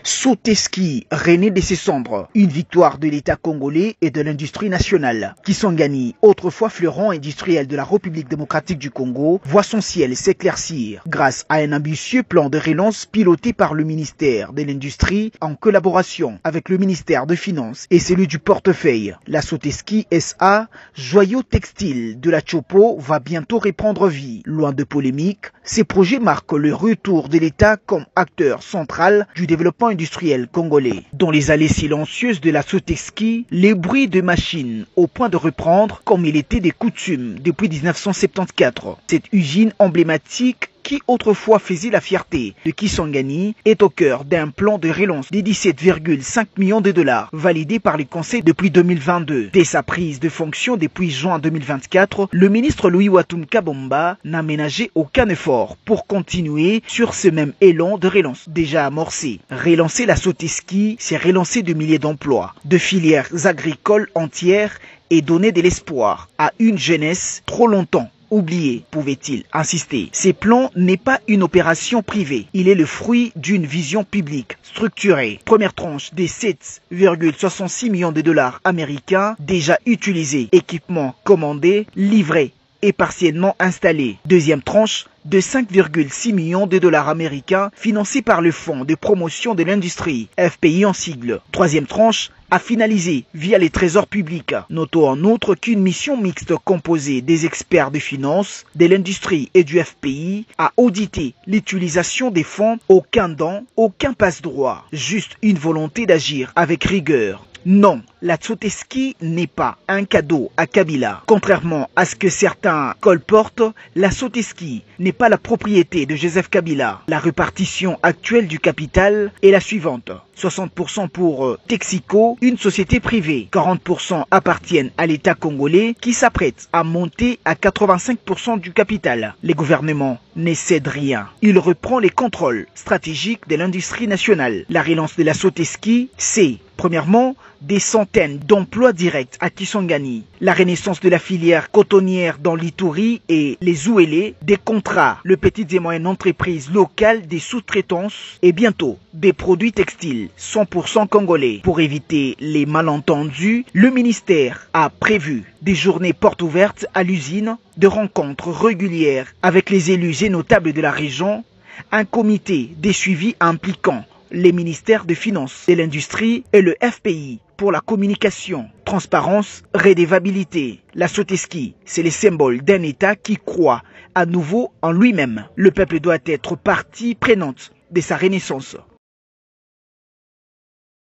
Soteski renaît de ses cendres, une victoire de l'État congolais et de l'industrie nationale. Kisangani, autrefois fleuron industriel de la République démocratique du Congo, voit son ciel s'éclaircir grâce à un ambitieux plan de relance piloté par le ministère de l'Industrie en collaboration avec le ministère des Finances et celui du portefeuille. La Soteski SA, joyau textile de la Chopo, va bientôt reprendre vie. Loin de polémique, ces projets marquent le retour de l'État comme acteur central du développement industriel congolais. Dans les allées silencieuses de la Soteski, les bruits de machines au point de reprendre comme il était des coutumes depuis 1974. Cette usine emblématique qui autrefois faisait la fierté de Kisangani est au cœur d'un plan de relance de 17,5 millions de dollars validé par le Conseil depuis 2022. Dès sa prise de fonction depuis juin 2024, le ministre Louis Watum Kabomba n'a ménagé aucun effort pour continuer sur ce même élan de relance déjà amorcé. Relancer la Soteski, c'est relancer de milliers d'emplois, de filières agricoles entières et donner de l'espoir à une jeunesse trop longtemps oublié, pouvait-il insister. Ces plans n'est pas une opération privée. Il est le fruit d'une vision publique structurée. Première tranche des 7,66 millions de dollars américains déjà utilisés. Équipement commandé, livré et partiellement installé. Deuxième tranche de 5,6 millions de dollars américains financés par le Fonds de promotion de l'industrie, FPI en sigle. Troisième tranche à finaliser via les trésors publics. Notons en outre qu'une mission mixte composée des experts de finances, de l'industrie et du FPI a audité l'utilisation des fonds. Aucun don, aucun passe-droit, juste une volonté d'agir avec rigueur. Non, la Soteski n'est pas un cadeau à Kabila. Contrairement à ce que certains colportent, la Soteski n'est pas la propriété de Joseph Kabila. La répartition actuelle du capital est la suivante. 60% pour Texico, une société privée. 40% appartiennent à l'État congolais qui s'apprête à monter à 85% du capital. Les gouvernements ne cèdent rien. Il reprend les contrôles stratégiques de l'industrie nationale. La relance de la Soteski, c'est premièrement des centaines d'emplois directs à Kisangani, la renaissance de la filière cotonnière dans l'Ituri et les Ouélé, des contrats, les petites et moyennes entreprises locales, des sous-traitances et bientôt des produits textiles 100% congolais. Pour éviter les malentendus, le ministère a prévu des journées portes ouvertes à l'usine, de rencontres régulières avec les élus et notables de la région, un comité de suivi impliquant les ministères des Finances, de l'Industrie et le FPI pour la communication, transparence, redevabilité. La Soteski, c'est le symbole d'un État qui croit à nouveau en lui-même. Le peuple doit être partie prenante de sa renaissance.